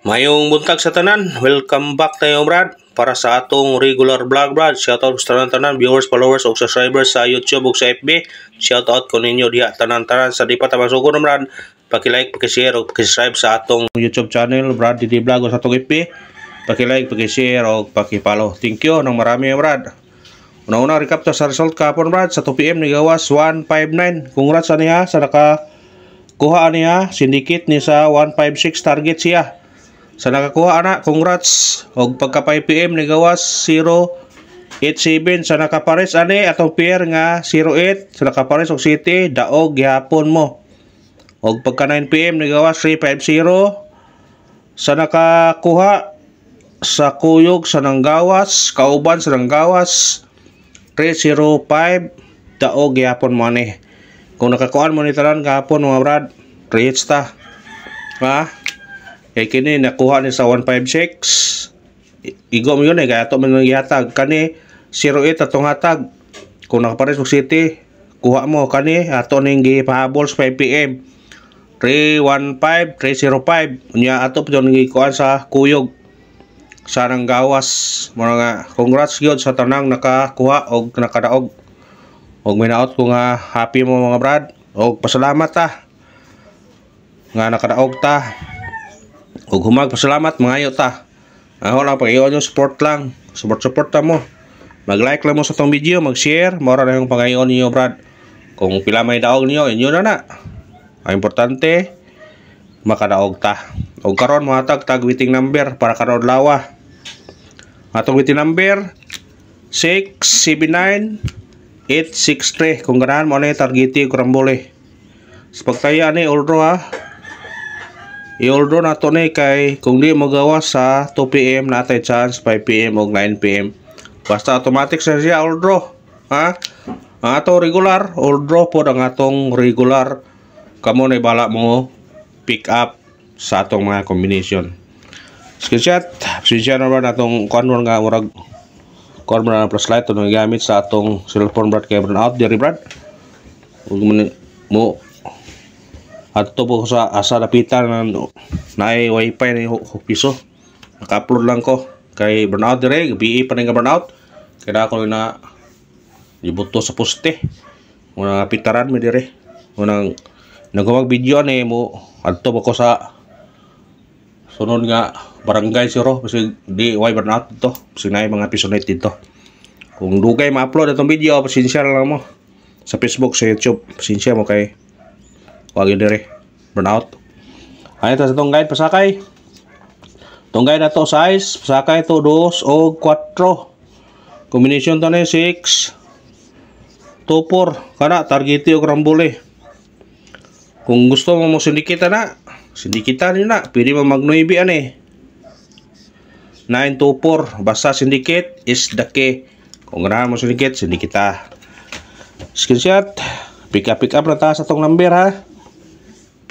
Mayong buntag sa tanan, welcome back tayo Brad para sa atong regular vlog Brad. Shoutout sa tanan viewers, followers ug subscribers sa YouTube ug sa FB. Shoutout ko ninyo diha tanan sa di pa ta masugon Brad. Paki-like, paki-share ug paki-subscribe sa atong YouTube channel Brad Didi Vlog ug sa atong FB. Paki-like, paki-share ug paki-follow. Thank you nang marami Brad. Una-una recap ta sa result kapon Brad sa 2 PM ni gawas 159. Congrats niya sa naka kuha niya syndicate ni sa 156 target siya. Sa nakakuha ana, congrats. Og pagka 5 PM ni gawas 087 sa nakapares ani atong pair nga 08 sa nakapares og city daog gihapon mo. Og pagka 9 PM ni gawas 350 sa nakakuha sa kuyog sa nanggawas, kauban sa nanggawas 305 daog gihapon mo ani. Kung nakakuan mo ni tanan gahapon mga brad, reach ta. Ha? Kaya kini nakuha ni sa 156. Igo mo yun kaya ito man gihatag. Kani 08 atong hatag. Kung nakapares og city, kuha mo kani ato ning gipahabol sa 5 PM. 315, 305. Unya ato pa yung gikuan sa kuyog. Sa nanggawas. Mga congrats gyud sa tanang nakakuha og nakadaog. Og minaot ko nga happy mo mga brad. Og pasalamat ta. Nga nakadaog ta. Ug humag pasalamat mangayo ta. Ako lang pag-iwan yung support lang. Support ta mo. Mag-like lang mo sa tong video, mag-share, mora na yung pag-iwan niyo brad. Kung pila may daog niyo, inyo na. Ang importante makadaog ta. Ug karon mohatag tag waiting number para karon lawa. Atong waiting number 679863 kung ganahan mo na targeti kurambole. Sa pagtaya ni Oldro ha. I-order na to ni kay kung di magawas sa 2 PM natay chance 5 PM o 9 PM. Basta automatic sa siya order. Ha? Ang ato regular, order po ang atong regular. Kamo na bala mo pick up sa atong mga combination. Screenshot, siya na ba natong kuan nga murag kuan na plus light to gamit sa atong cellphone brad kay burnout diri brad. Ug mo ato po sa asa lapitan na wifi na piso. Naka-upload lang ko kay burnout dire, BE pa nga burnout. Kaya ako na ibuto sa poste. Muna pitaran mi dire. Unang nagawag video ni mo adto ko sa sunod nga barangay siro kasi di wifi burnout dito. Sinay mga pisonet dito. Kung dugay ma-upload itong video, pasensya lang mo. Sa Facebook, sa YouTube, pasensya mo kay wag yun dire burnout. Ay ito sa itong guide pasakay. Itong guide na to size pasakay to 2 o 4 combination to na 6 2 4 kana targeti o rambole. Kung gusto mo sindikita na sindikita nyo na pwede mo mag 9 ani 924 basta syndicate is the key. Kung ganahan mo syndicate sindikita. Screenshot pick up lang ta sa itong number ha.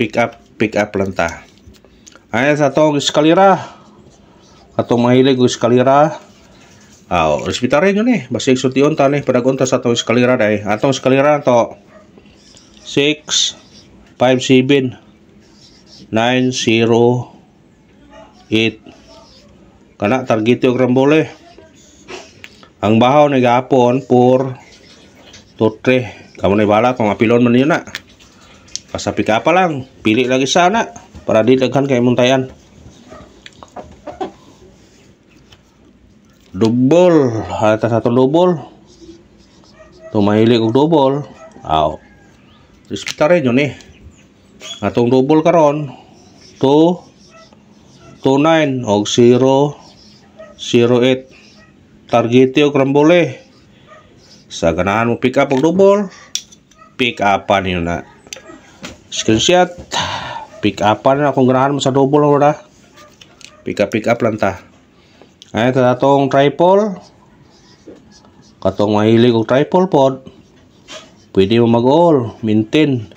Pick up lang ta. Ayan sa itong eskalera. Atong mahilig o eskalera. Respeta rin yun Basig sutiyon ta padagunta sa itong eskalera dahi. Atong eskalera na to 6 5 7 9 0 8 kana target yung rambole. Ang bahaw na gapon 4 2 3 kamu na bala kung apilon man yun na. Pasapi ka pa lang, pili lagi sana para di daghan kay muntayan. Double, hata sa itong double. Tumahilig og double. Respeta rin yun Atong double karon 2 29 og 0 08 targeti og rambole. Sa ganahan mo pick up og double, pick upan yun na. Screenshot pick up na kung ganahan mo sa double ora. Pick up lang ta. Ay ito atong triple. Katong mahilig og triple pod. Pwede mo mag-all, maintain.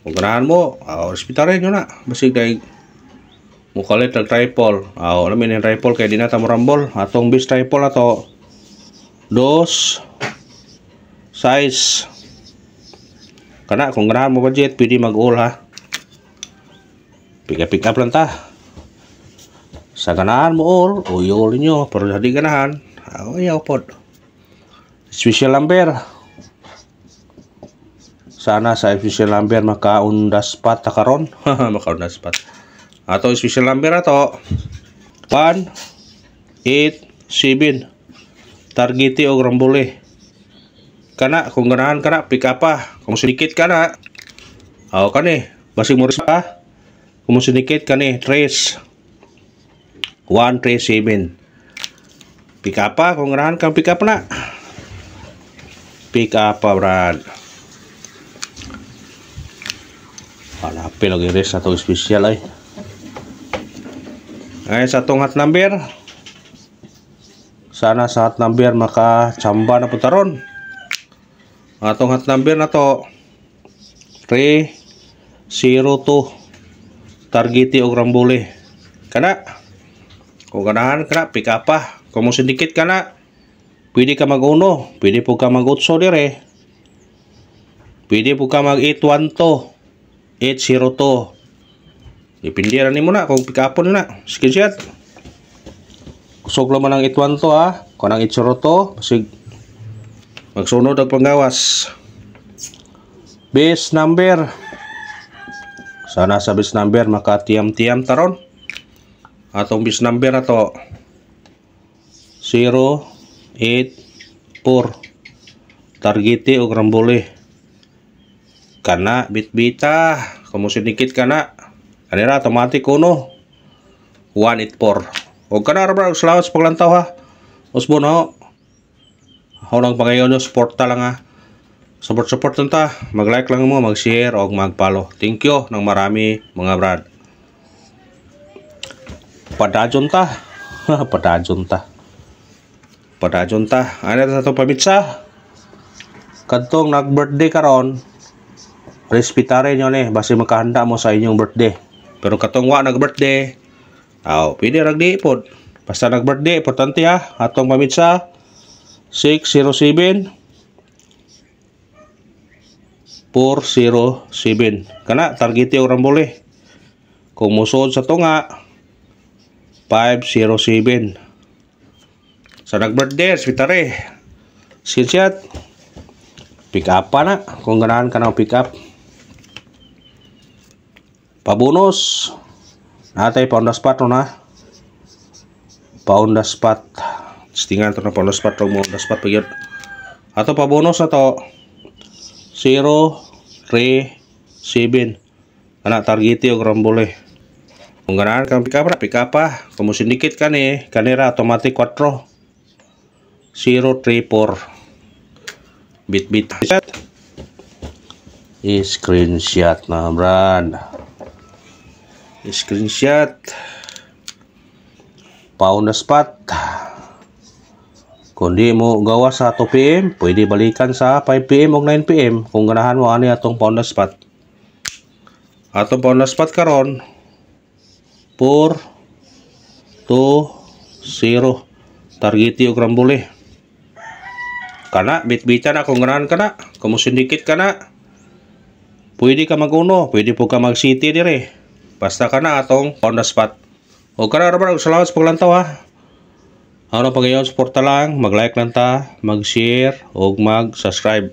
Kung ganahan mo, respeta rin yun na. Basig kay mukalit ng triple. Namin yung triple kay di na ta marambol. Atong base triple na to 2 size kana kung ganahan mo budget pwede mag-all ha. Pick up lang ta. Sa ganahan mo all, uyol ninyo, pero di ganahan, ayaw po. Special number. Sana sa special number makaundas pat karon. Makaundas pat. Ato special number ato 187. Targeti og rambole. Kana kung ganahan kana pick up pa. Kung sedikit kana. Kani basig mo pa. Kung sedikit kani 137. Pick up pa kung ganahan kang pick up na. Pick up pa brad. Hanapin lagi res atong special ay. Ay sa atong hot number. Sana sa hot number makachamba na putaron. Atong hot number na to 302. Targeti og rambole. Kana kung ganahan kana pick up pa. Kung mo sindikit kana pwede ka mag-uno, pwede po ka mag-utso dire. Pwede po ka mag-812, 802. Dipindi ra nimo na kung pick upon na. Screenshot. Kusog naman ang 812 ha. Kung ang 802, basig magsunod ang panggawas. Base number. Sana sa base number makatiyam-tiyam taron. Atong base number na to 084. Targeti og rambole. Kana bitbita. Kung sinikit kana. Kanira automatic uno. 184. O kana ra bro, salamat sa paglantaw ha. Usbon ho. Ako lang pangayon nyo, support ta lang ha. Support lang ta. Mag-like lang mo, mag-share o mag-follow. Thank you ng marami mga brad. Padajon ta. Padajon ta. Padajon ta. Ano sa itong pamitsa? Kadtong nag-birthday karon, respetare nyo ni. Basi makahanda mo sa inyong birthday. Pero katong wa nag-birthday, pwede ragdi po. Basta nag-birthday, importante ha. Atong pamitsa 607 407. Kana targeti og rambole. Kung musod sa tunga 507. Sa nag-birthday, respetare. Screenshot. Pick up pa na. Kung ganahan ka na pick up. Pabonus. Natay pound spot na. Pound spot. Tingan to na pound spot o pound spot pa yun. Ato pa bonus na to 037. Ana targeti og rambole. Kung ganahan kang pick up pa. Kung sindikit ka ni kanira automatic 4 034. Bit screenshot na brad. Screenshot. Pound na spot. Kung di mo gawa sa 2 PM, pwede balikan sa 5 PM o 9 PM kung ganahan mo ani atong pound na spot. Atong pound na spot karon 420. Targeti og rambole. Kana bitbitan na kung ganahan kana. Kung sindikit kana, pwede ka mag-uno, pwede po ka mag-city dire. Basta kana atong pound na spot. O kana ra ba, salamat sa paglantaw ha. Ano pagayon, suporta lang, mag-like lang ta, mag-share o mag-subscribe.